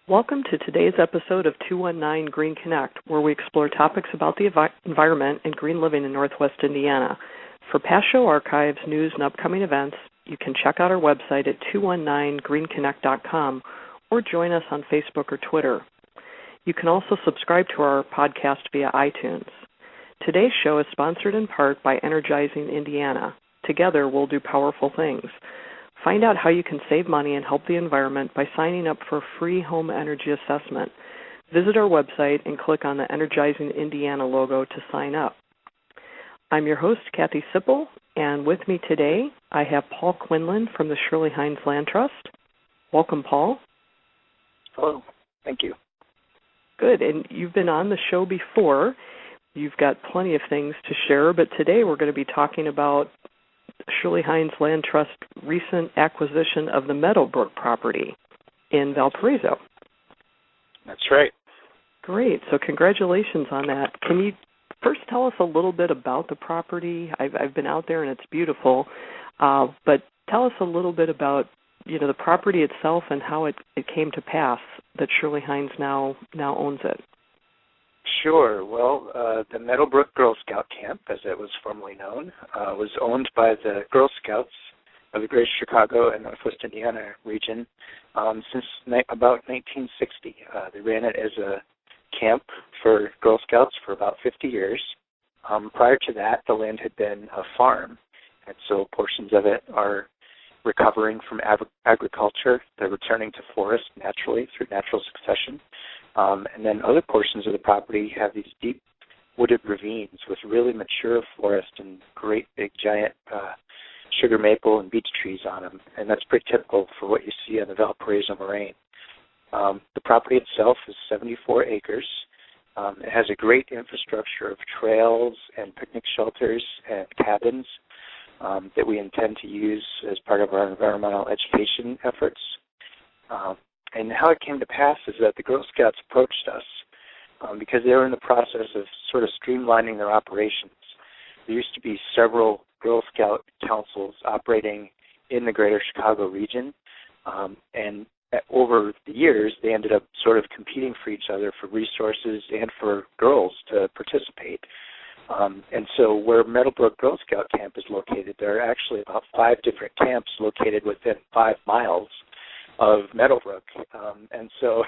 Welcome to today's episode of 219 GreenConnect, where we explore topics about the environment and green living in Northwest Indiana. For past show archives, news, and upcoming events, you can check out our website at 219greenconnect.com or join us on Facebook or Twitter. You can also subscribe to our podcast via iTunes. Today's show is sponsored in part by Energizing Indiana. Together, we'll do powerful things. Find out how you can save money and help the environment by signing up for a free home energy assessment. Visit our website and click on the Energizing Indiana logo to sign up. I'm your host, Kathy Sipple, and with me today, I have Paul Quinlan from the Shirley Heinze Land Trust. Welcome, Paul. Hello. Thank you. Good, and you've been on the show before. You've got plenty of things to share, but today we're going to be talking about Shirley Heinze Land Trust recent acquisition of the Meadowbrook property in Valparaiso. That's right. Great. So congratulations on that. Can you first tell us a little bit about the property? I've been out there and it's beautiful, but tell us a little bit about the property itself and how it came to pass that Shirley Heinze now owns it. Sure. Well, the Meadowbrook Girl Scout Camp, as it was formerly known, was owned by the Girl Scouts of the Greater Chicago and Northwest Indiana region since about 1960. They ran it as a camp for Girl Scouts for about 50 years. Prior to that, the land had been a farm, and so portions of it are recovering from agriculture. They're returning to forest naturally through natural succession. And then other portions of the property have these deep wooded ravines with really mature forest and great big giant sugar maple and beech trees on them. And that's pretty typical for what you see on the Valparaiso moraine. The property itself is 74 acres. It has a great infrastructure of trails and picnic shelters and cabins that we intend to use as part of our environmental education efforts. And how it came to pass is that the Girl Scouts approached us because they were in the process of sort of streamlining their operations. There used to be several Girl Scout councils operating in the Greater Chicago region, and over the years, they ended up sort of competing for each other for resources and for girls to participate. And so where Meadowbrook Girl Scout Camp is located, there are actually about 5 different camps located within 5 miles of Meadowbrook. And so,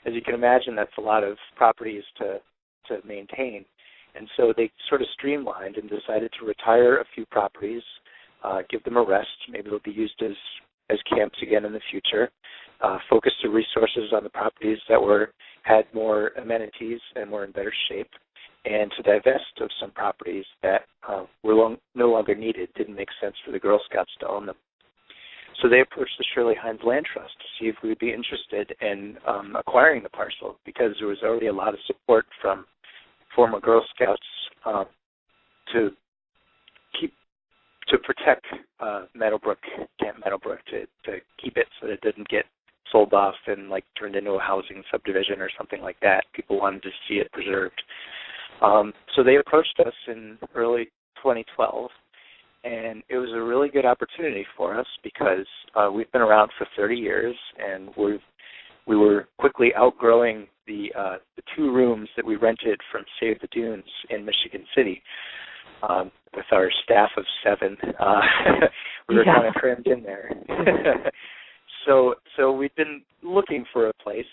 as you can imagine, that's a lot of properties to maintain. And so they sort of streamlined and decided to retire a few properties, give them a rest. Maybe they'll be used as camps again in the future, focus the resources on the properties that had more amenities and were in better shape, and to divest of some properties that were no longer needed, didn't make sense for the Girl Scouts to own them. So they approached the Shirley Heinze Land Trust to see if we would be interested in acquiring the parcel, because there was already a lot of support from former Girl Scouts to protect Meadowbrook, Camp Meadowbrook, to keep it so that it didn't get sold off and turned into a housing subdivision or something like that. People wanted to see it preserved. So they approached us in early 2012. And it was a really good opportunity for us because we've been around for 30 years, and we were quickly outgrowing the 2 rooms that we rented from Save the Dunes in Michigan City with our staff of 7. We were kind of crammed in there. So we've been looking for a place.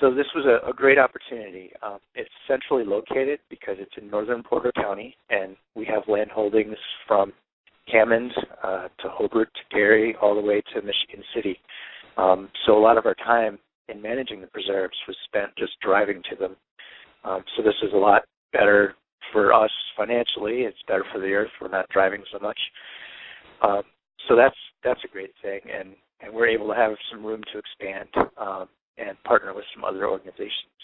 So this was a great opportunity. It's centrally located because it's in northern Porter County, and we have land holdings from Hammond to Hobart to Gary all the way to Michigan City. So a lot of our time in managing the preserves was spent just driving to them. So this is a lot better for us financially. It's better for the earth. We're not driving so much. So that's a great thing, and we're able to have some room to expand and partner with some other organizations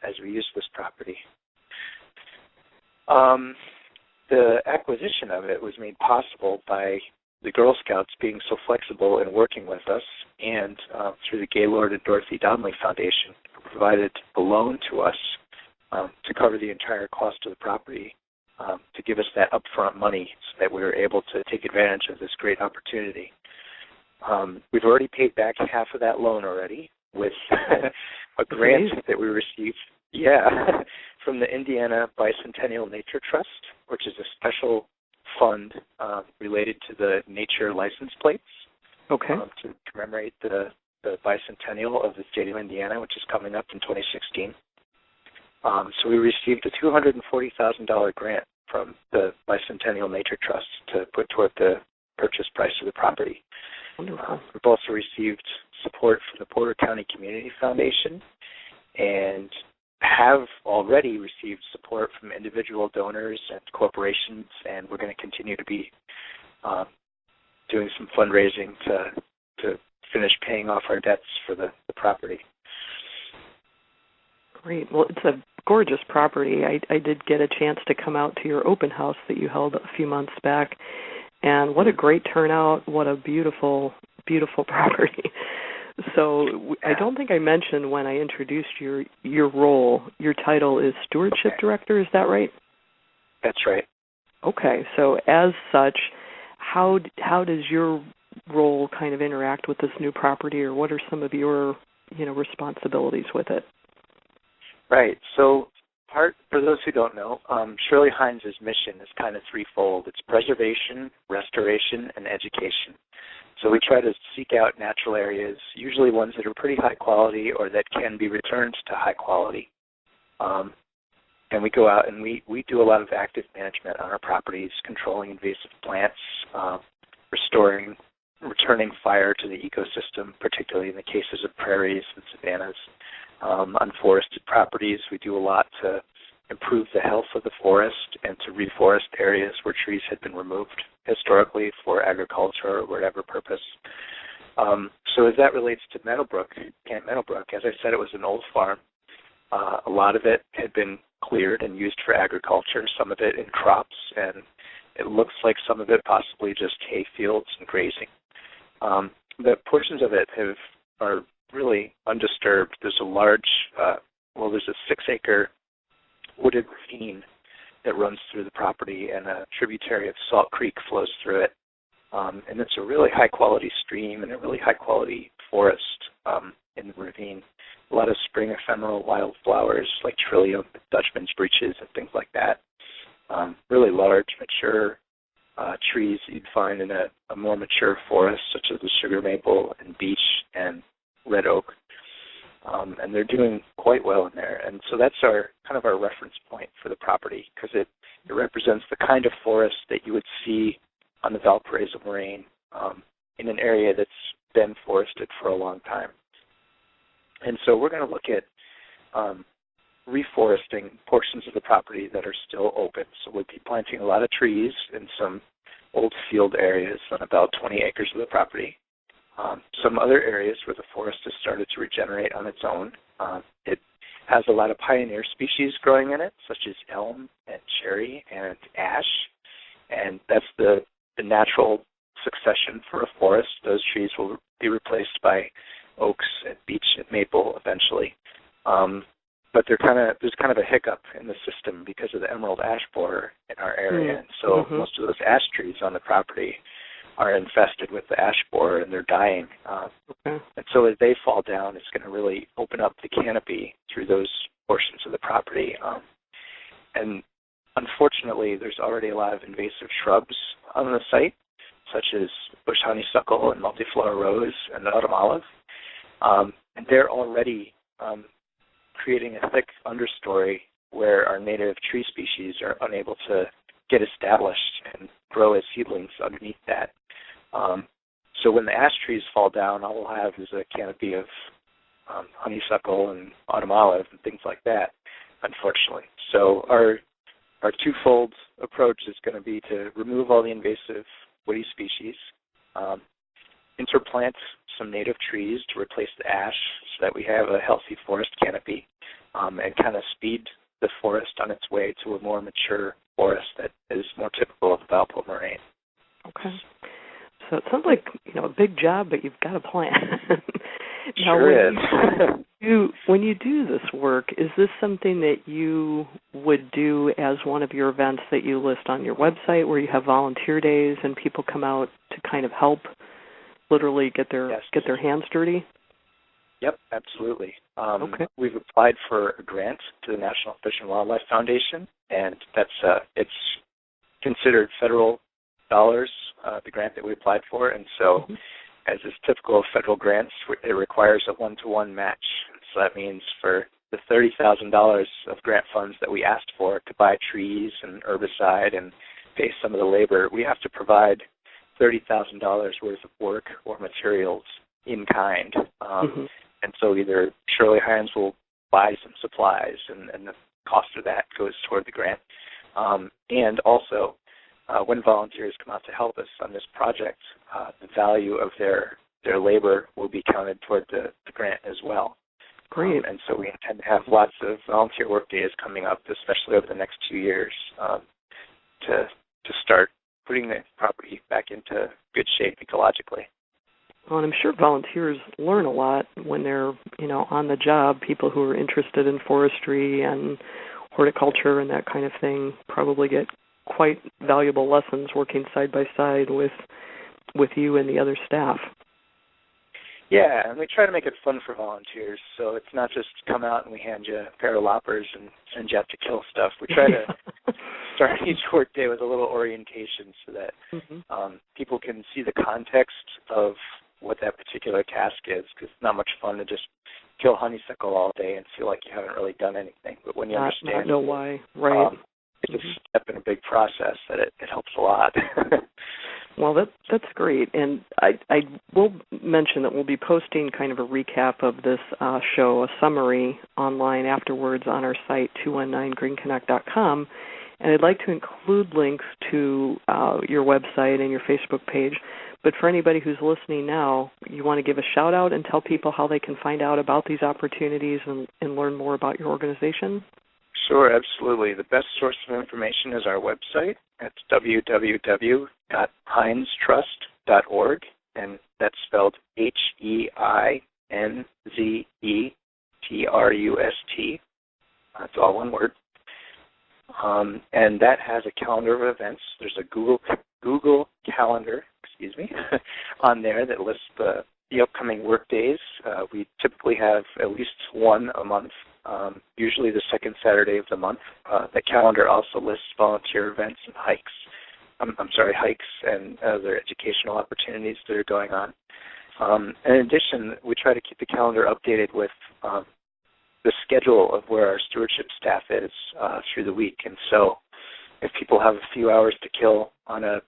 as we use this property. The acquisition of it was made possible by the Girl Scouts being so flexible in working with us, and through the Gaylord and Dorothy Donnelly Foundation, who provided a loan to us to cover the entire cost of the property, to give us that upfront money so that we were able to take advantage of this great opportunity. We've already paid back half of that loan already with a grant that we received, from the Indiana Bicentennial Nature Trust, which is a special fund related to the nature license plates. Okay. To commemorate the bicentennial of the state of Indiana, which is coming up in 2016. So we received a $240,000 grant from the Bicentennial Nature Trust to put toward the purchase price of the property. Wonderful. We've also received support from the Porter County Community Foundation and have already received support from individual donors and corporations, and we're going to continue to be doing some fundraising to finish paying off our debts for the property. Great. Well, it's a gorgeous property. I did get a chance to come out to your open house that you held a few months back, and what a great turnout. What a beautiful, beautiful property. So I don't think I mentioned when I introduced your role, your title is Stewardship Director, is that right? That's right. Okay. So as such, how does your role kind of interact with this new property, or what are some of your responsibilities with it? Right. So for those who don't know, Shirley Heinze's mission is kind of threefold. It's preservation, restoration, and education. So we try to seek out natural areas, usually ones that are pretty high quality or that can be returned to high quality. And we go out and we do a lot of active management on our properties, controlling invasive plants, returning fire to the ecosystem, particularly in the cases of prairies and savannas. On forested properties, we do a lot to improve the health of the forest and to reforest areas where trees had been removed historically for agriculture or whatever purpose. So as that relates to Meadowbrook, Camp Meadowbrook, as I said, it was an old farm. A lot of it had been cleared and used for agriculture, some of it in crops, and it looks like some of it possibly just hay fields and grazing. The portions of it are really undisturbed. There's a large, there's a 6-acre wooded ravine that runs through the property, and a tributary of Salt Creek flows through it. And it's a really high-quality stream and a really high-quality forest in the ravine. A lot of spring ephemeral wildflowers like trillium, Dutchman's breeches, and things like that. Really large, mature trees that you'd find in a more mature forest, such as the sugar maple and beech and red oak. And they're doing quite well in there. And so that's our reference point for the property, because it represents the kind of forest that you would see on the Valparaiso Moraine in an area that's been forested for a long time. And so we're going to look at reforesting portions of the property that are still open. So we'll be planting a lot of trees in some old field areas on about 20 acres of the property. Some other areas where the forest has started to regenerate on its own. It has a lot of pioneer species growing in it, such as elm and cherry and ash, and that's the natural succession for a forest. Those trees will be replaced by oaks and beech and maple eventually. But there's kind of a hiccup in the system because of the emerald ash borer in our area, and so most of those ash trees on the property are infested with the ash borer, and they're dying. And so as they fall down, it's going to really open up the canopy through those portions of the property. And unfortunately, there's already a lot of invasive shrubs on the site, such as bush honeysuckle and multiflora rose and autumn olive. And they're already creating a thick understory where our native tree species are unable to get established and grow as seedlings underneath that. So when the ash trees fall down, all we'll have is a canopy of honeysuckle and autumn olive and things like that, unfortunately. So our twofold approach is going to be to remove all the invasive woody species, interplant some native trees to replace the ash so that we have a healthy forest canopy, and kind of speed the forest on its way to a more mature forest that is more typical of the Valpo moraine. Okay. So it sounds like, a big job, but you've got a plan. Now, sure is. when you do this work, is this something that you would do as one of your events that you list on your website, where you have volunteer days and people come out to kind of help literally get their hands dirty? Yep, absolutely. Okay. We've applied for a grant to the National Fish and Wildlife Foundation, and that's it's considered federal dollars, the grant that we applied for, and so as is typical of federal grants, it requires a one-to-one match. So that means for the $30,000 of grant funds that we asked for to buy trees and herbicide and pay some of the labor, we have to provide $30,000 worth of work or materials in kind. And so either Shirley Heinze will buy some supplies, and the cost of that goes toward the grant. And also, when volunteers come out to help us on this project, the value of their labor will be counted toward the grant as well. Great. And so we intend to have lots of volunteer work days coming up, especially over the next 2 years, to start putting the property back into good shape ecologically. Well, and I'm sure volunteers learn a lot when they're, on the job. People who are interested in forestry and horticulture and that kind of thing probably get quite valuable lessons working side by side with you and the other staff. Yeah, and we try to make it fun for volunteers, so it's not just come out and we hand you a pair of loppers and send you out to kill stuff. We try to start each work day with a little orientation so that people can see the context of what that particular task is, because it's not much fun to just kill honeysuckle all day and feel like you haven't really done anything. But when you understand, not know why, right? It's a step in a big process that it helps a lot. Well, that's great. And I will mention that we'll be posting kind of a recap of this show, a summary online afterwards on our site, 219greenconnect.com. And I'd like to include links to your website and your Facebook page. But for anybody who's listening now, you want to give a shout-out and tell people how they can find out about these opportunities and learn more about your organization? Sure, absolutely. The best source of information is our website. It's www.heinzetrust.org, and that's spelled HEINZETRUST. That's all one word. And that has a calendar of events. There's a Google Calendar, on there that lists the upcoming work days. We typically have at least one a month, usually the second Saturday of the month. The calendar also lists volunteer events and hikes and other educational opportunities that are going on. In addition, we try to keep the calendar updated with the schedule of where our stewardship staff is through the week. And so if people have a few hours to kill on a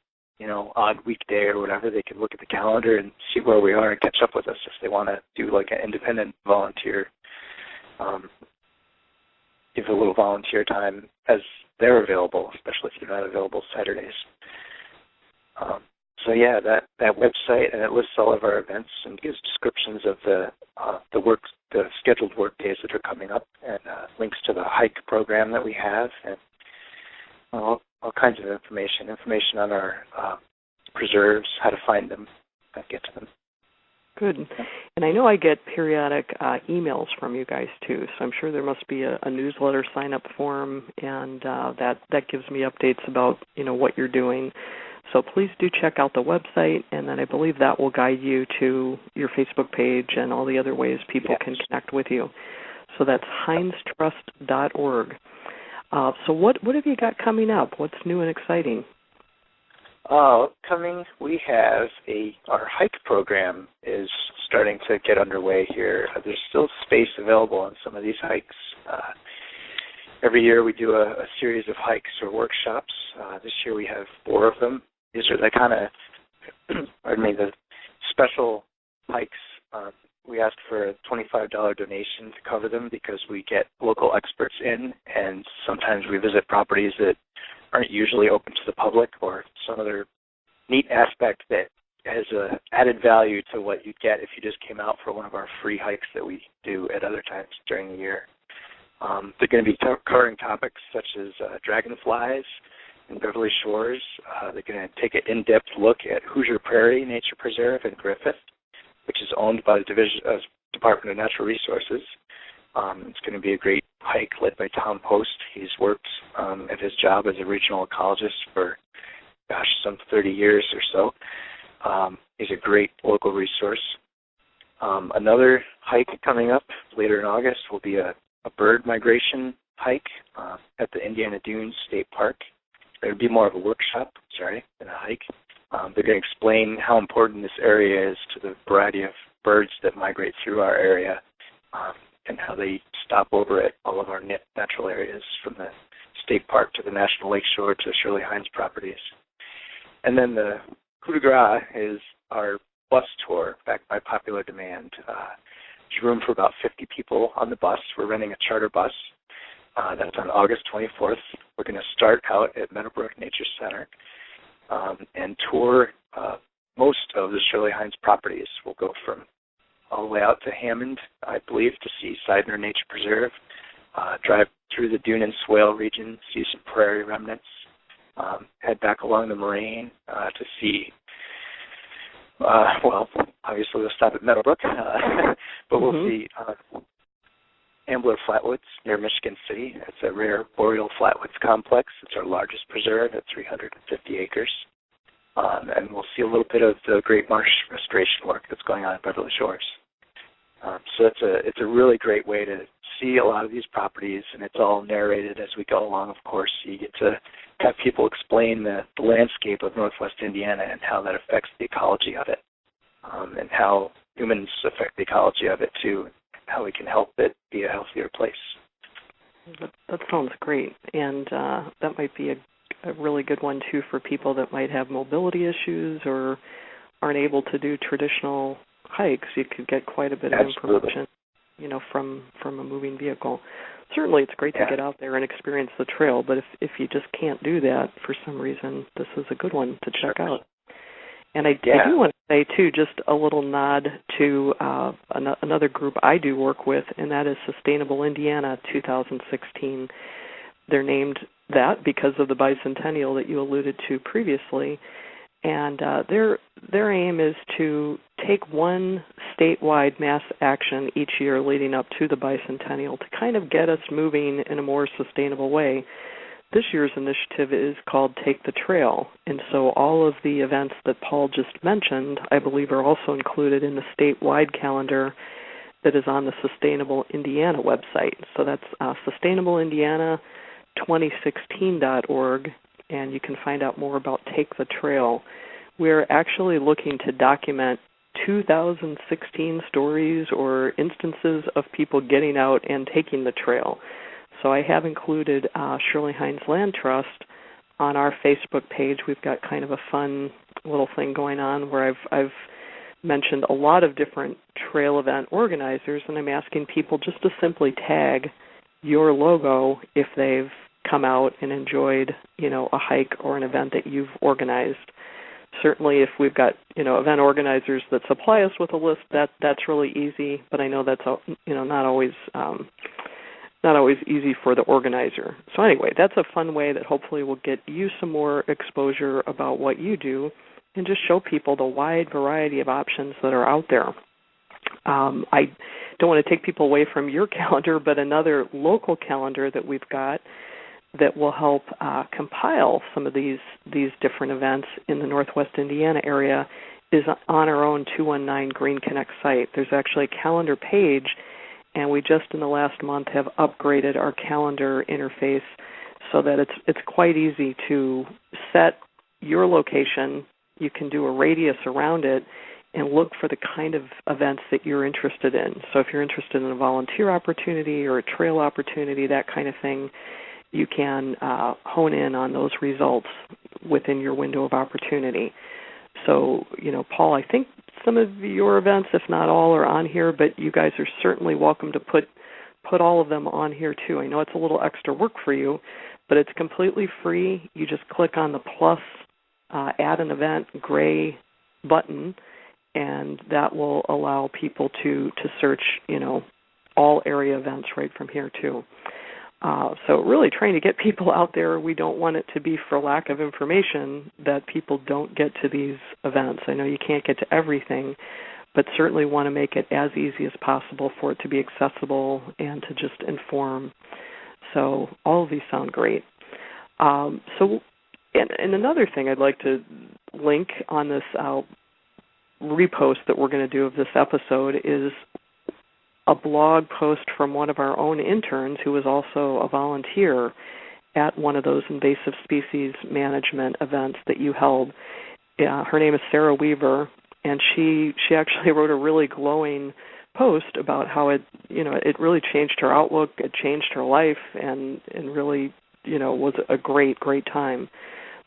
odd weekday or whatever, they can look at the calendar and see where we are and catch up with us if they want to do like an independent volunteer, give a little volunteer time as they're available, especially if you're not available Saturdays. So yeah, that website, and it lists all of our events and gives descriptions of the scheduled work days that are coming up, and links to the hike program that we have, and all kinds of information on our preserves, how to find them, how to get to them. Good. And I know I get periodic emails from you guys too, so I'm sure there must be a newsletter sign-up form, and that gives me updates about what you're doing. So please do check out the website, and then I believe that will guide you to your Facebook page and all the other ways people can connect with you. So that's heinzetrust.org. So what have you got coming up? What's new and exciting? Upcoming, we have our hike program is starting to get underway here. There's still space available on some of these hikes. Every year we do a series of hikes or workshops. This year we have 4 of them. These are the kind of, the special hikes. We ask for a $25 donation to cover them because we get local experts in, and sometimes we visit properties that aren't usually open to the public, or some other neat aspect that has added value to what you'd get if you just came out for one of our free hikes that we do at other times during the year. They're going to be covering topics such as dragonflies in Beverly Shores. They're going to take an in-depth look at Hoosier Prairie Nature Preserve in Griffith, which is owned by the Department of Natural Resources. It's going to be a great hike led by Tom Post. He's worked at his job as a regional ecologist for, some 30 years or so. He's a great local resource. Another hike coming up later in August will be a bird migration hike at the Indiana Dunes State Park. It would be more of a workshop, than a hike. They're going to explain how important this area is to the variety of birds that migrate through our area and how they stop over at all of our natural areas from the state park to the National Lakeshore to the Shirley Heinze properties. And then the coup de grace is our bus tour, backed by popular demand. There's room for about 50 people on the bus. We're renting a charter bus. That's on August 24th. We're going to start out at Meadowbrook Nature Center and tour most of the Shirley Heinze properties. We'll go from all the way out to Hammond, I believe, to see Seidner Nature Preserve, drive through the Dune and Swale region, see some prairie remnants, head back along the moraine to see, obviously we'll stop at Meadowbrook, but we'll see Ambler Flatwoods near Michigan City. It's a rare boreal flatwoods complex. It's our largest preserve at 350 acres. And we'll see a little bit of the Great Marsh restoration work that's going on in Beverly Shores. So it's a really great way to see a lot of these properties, and it's all narrated as we go along, of course. So you get to have people explain the landscape of Northwest Indiana and how that affects the ecology of it, and how humans affect the ecology of it too, how we can help it be a healthier place. That sounds great, and that might be a really good one too for people that might have mobility issues or aren't able to do traditional hikes. You could get quite a bit of information, from a moving vehicle. Certainly, it's great to get out there and experience the trail, but if you just can't do that for some reason, this is a good one to check out. And I do want to say, too, just a little nod to another group I do work with, and that is Sustainable Indiana 2016. They're named that because of the Bicentennial that you alluded to previously. And their aim is to take one statewide mass action each year leading up to the Bicentennial to kind of get us moving in a more sustainable way. This year's initiative is called Take the Trail, and so all of the events that Paul just mentioned, I believe, are also included in the statewide calendar that is on the Sustainable Indiana website. So that's sustainableindiana2016.org, and you can find out more about Take the Trail. We're actually looking to document 2016 stories or instances of people getting out and taking the trail. So I have included Shirley Heinze Land Trust on our Facebook page. We've got kind of a fun little thing going on where I've mentioned a lot of different trail event organizers, and I'm asking people just to simply tag your logo if they've come out and enjoyed, a hike or an event that you've organized. Certainly if we've got, event organizers that supply us with a list, that's really easy, but I know that's, not always easy for the organizer. So anyway, that's a fun way that hopefully will get you some more exposure about what you do and just show people the wide variety of options that are out there. I don't want to take people away from your calendar, but another local calendar that we've got that will help compile some of these different events in the Northwest Indiana area is on our own 219 GreenConnect site. There's actually a calendar page, and we just in the last month have upgraded our calendar interface so that it's quite easy to set your location. You can do a radius around it and look for the kind of events that you're interested in. So if you're interested in a volunteer opportunity or a trail opportunity, that kind of thing, you can hone in on those results within your window of opportunity. So, Paul, I think some of your events, if not all, are on here, but you guys are certainly welcome to put all of them on here too. I know it's a little extra work for you, but it's completely free. You just click on the plus add an event gray button, and that will allow people to search, all area events right from here too. So really trying to get people out there. We don't want it to be for lack of information that people don't get to these events. I know you can't get to everything, but certainly want to make it as easy as possible for it to be accessible and to just inform. So all of these sound great. And another thing I'd like to link on this repost that we're going to do of this episode is a blog post from one of our own interns who was also a volunteer at one of those invasive species management events that you held. Her name is Sarah Weaver, and she actually wrote a really glowing post about how it really changed her outlook, it changed her life, and really, was a great time.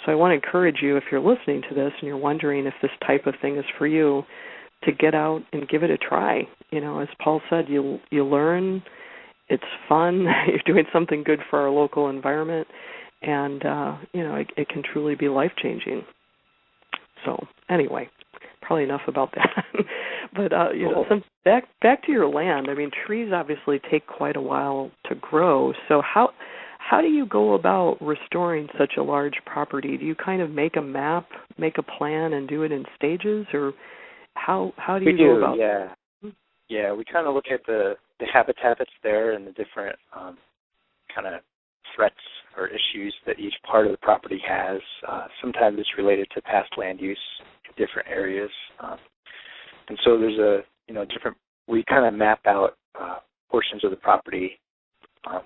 So I want to encourage you, if you're listening to this and you're wondering if this type of thing is for you, to get out and give it a try. As Paul said, you learn, it's fun, you're doing something good for our local environment, and it can truly be life-changing. So anyway, probably enough about that. But cool. Back to your land. I mean, trees obviously take quite a while to grow. So how do you go about restoring such a large property? Do you kind of make a map, make a plan, and do it in stages, or how do you go about it? Yeah, we kind of look at the habitat that's there and the different kind of threats or issues that each part of the property has. Sometimes it's related to past land use in different areas. And so there's we kind of map out portions of the property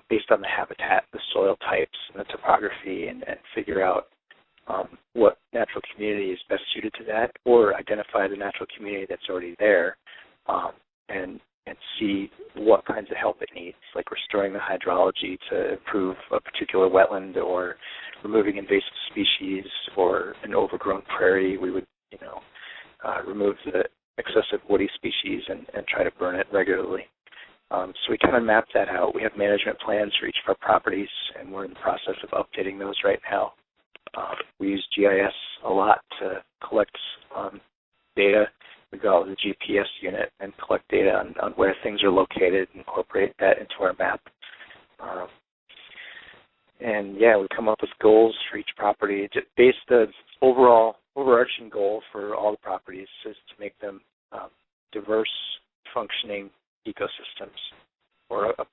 based on the habitat, the soil types, and the topography, and figure out what natural community is best suited to that, or identify the natural community that's already there, and see what kinds of help it needs, like restoring the hydrology to improve a particular wetland, or removing invasive species, or an overgrown prairie. We would, remove the excessive woody species and try to burn it regularly. So we kind of map that out. We have management plans for each of our properties, and we're in the process of updating those right now. We use GIS a lot to collect data. We go out with a GPS unit and collect data on where things are located and incorporate that into our map. We come up with goals for each property. The overarching goal for all the properties is to make them diverse, functioning ecosystems, or a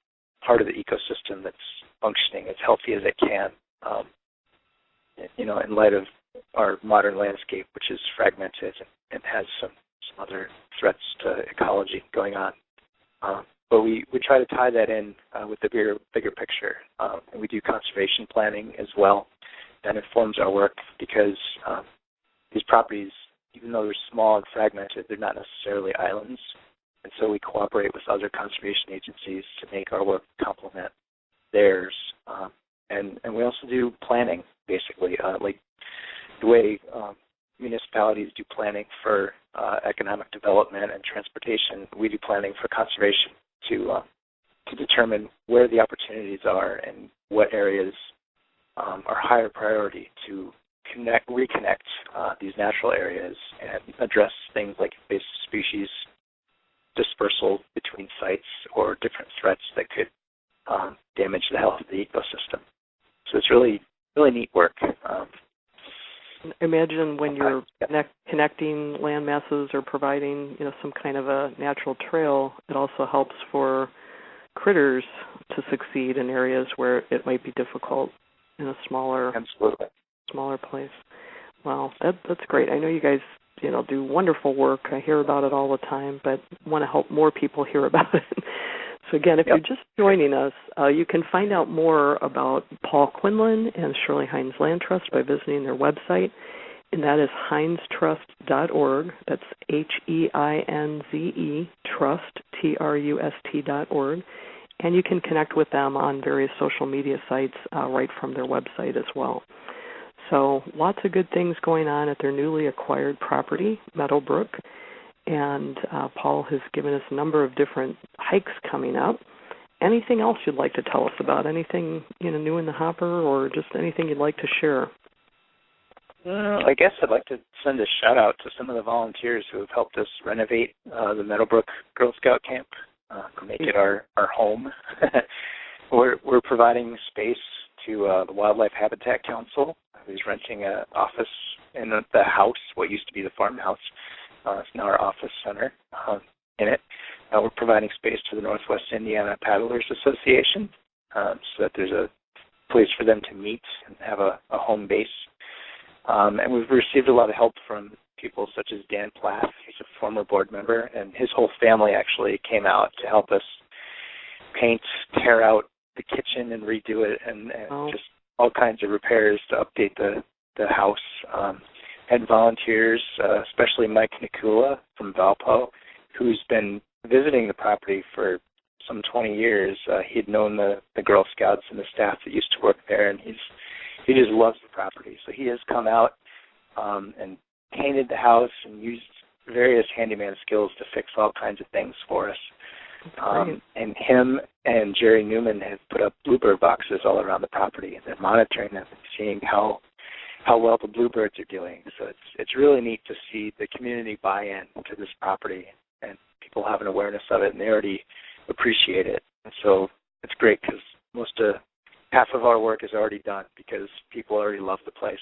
part of the ecosystem that's functioning as healthy as it can, in light of our modern landscape, which is fragmented and has some other threats to ecology going on. But we try to tie that in with the bigger picture. And we do conservation planning as well. That informs our work because these properties, even though they're small and fragmented, they're not necessarily islands. And so we cooperate with other conservation agencies to make our work complement theirs. And we also do planning, basically, like the way municipalities do planning for economic development and transportation. We do planning for conservation to determine where the opportunities are and what areas are higher priority to reconnect these natural areas and address things like invasive species dispersal between sites or different threats that could damage the health of the ecosystem. So it's really, really neat work. Imagine when you're connecting land masses or providing, some kind of a natural trail, it also helps for critters to succeed in areas where it might be difficult in a smaller place. Wow, that's great. I know you guys, do wonderful work. I hear about it all the time, but want to help more people hear about it. So again, if you're just joining us, you can find out more about Paul Quinlan and Shirley Heinze Land Trust by visiting their website, and that is heinzetrust.org. That's HEINZE Trust, TRUST.org. And you can connect with them on various social media sites right from their website as well. So lots of good things going on at their newly acquired property, Meadowbrook. And Paul has given us a number of different hikes coming up. Anything else you'd like to tell us about? Anything new in the hopper, or just anything you'd like to share? I guess I'd like to send a shout out to some of the volunteers who have helped us renovate the Meadowbrook Girl Scout camp to make it our home. We're providing space to the Wildlife Habitat Council, who's renting an office in the house, what used to be the farmhouse. It's now our office center in it. We're providing space to the Northwest Indiana Paddlers Association so that there's a place for them to meet and have a home base. And we've received a lot of help from people such as Dan Plath. He's a former board member, and his whole family actually came out to help us paint, tear out the kitchen and redo it, and just all kinds of repairs to update the house. Had volunteers, especially Mike Nikula from Valpo, who's been visiting the property for some 20 years. He'd known the Girl Scouts and the staff that used to work there, and he just loves the property. So he has come out and painted the house and used various handyman skills to fix all kinds of things for us. And him and Jerry Newman have put up bluebird boxes all around the property, and they're monitoring them and seeing how well the bluebirds are doing. So it's really neat to see the community buy in to this property, and people have an awareness of it, and they already appreciate it. And so it's great because half of our work is already done because people already love the place.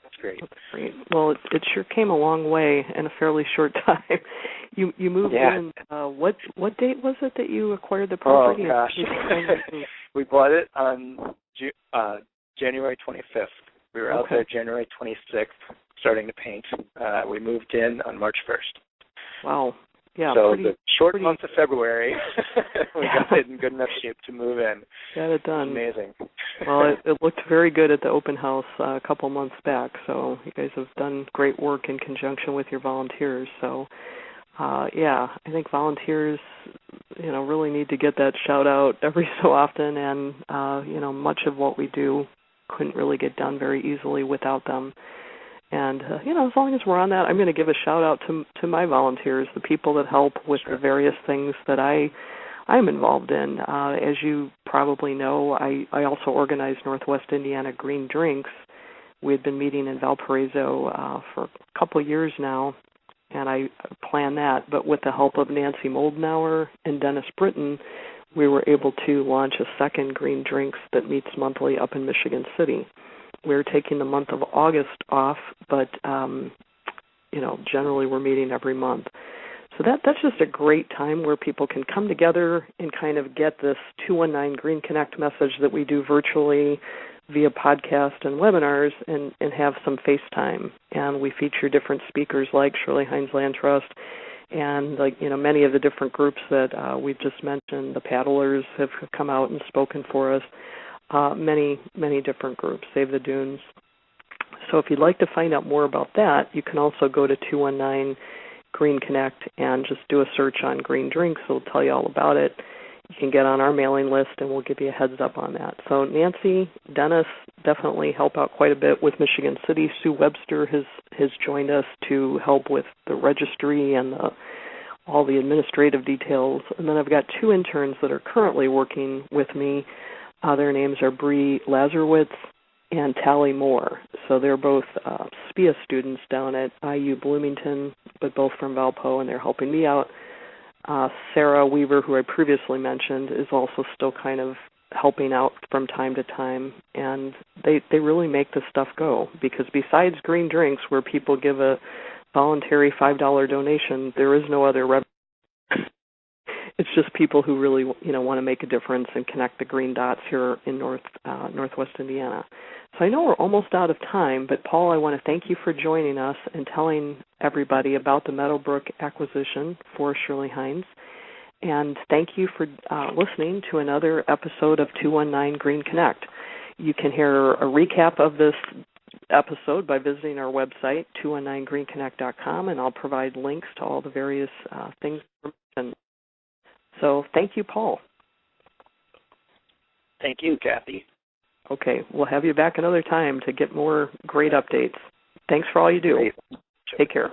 That's great. That's great. Well, it sure came a long way in a fairly short time. You moved in. What date was it that you acquired the property? Oh gosh, we bought it on January 25th. We were out there January 26th, starting to paint. We moved in on March 1st. Wow. Yeah. So the short month of February, we got it in good enough shape to move in. Got it done. Amazing. Well, it looked very good at the open house a couple months back. So you guys have done great work in conjunction with your volunteers. So, I think volunteers, really need to get that shout out every so often. And, much of what we do couldn't really get done very easily without them. And, as long as we're on that, I'm going to give a shout-out to my volunteers, the people that help with the various things that I'm involved in. As you probably know, I also organize Northwest Indiana Green Drinks. We had been meeting in Valparaiso for a couple of years now, and I plan that. But with the help of Nancy Moldenauer and Dennis Britton, we were able to launch a second Green Drinks that meets monthly up in Michigan City. We're taking the month of August off, but, generally we're meeting every month. So that's just a great time where people can come together and kind of get this 219 GreenConnect message that we do virtually via podcast and webinars and have some FaceTime. And we feature different speakers like Shirley Heinze Land Trust and, many of the different groups that we've just mentioned. The paddlers have come out and spoken for us. Many, many different groups, Save the Dunes. So if you'd like to find out more about that, you can also go to 219 GreenConnect and just do a search on Green Drinks. It'll tell you all about it. You can get on our mailing list, and we'll give you a heads up on that. So Nancy, Dennis definitely help out quite a bit with Michigan City. Sue Webster has joined us to help with the registry and all the administrative details. And then I've got two interns that are currently working with me. Their names are Bree Lazarowitz and Tally Moore. So they're both SPIA students down at IU Bloomington, but both from Valpo, and they're helping me out. Sarah Weaver, who I previously mentioned, is also still kind of helping out from time to time. And they really make this stuff go, because besides Green Drinks, where people give a voluntary $5 donation, there is no other revenue. It's just people who really, want to make a difference and connect the green dots here in Northwest Indiana. So I know we're almost out of time, but Paul, I want to thank you for joining us and telling everybody about the Meadowbrook acquisition for Shirley Heinze. And thank you for listening to another episode of 219 GreenConnect. You can hear a recap of this episode by visiting our website, 219greenconnect.com, and I'll provide links to all the various things. So thank you, Paul. Thank you, Kathy. Okay, we'll have you back another time to get more great updates. Thanks for all you do. Great. Take care.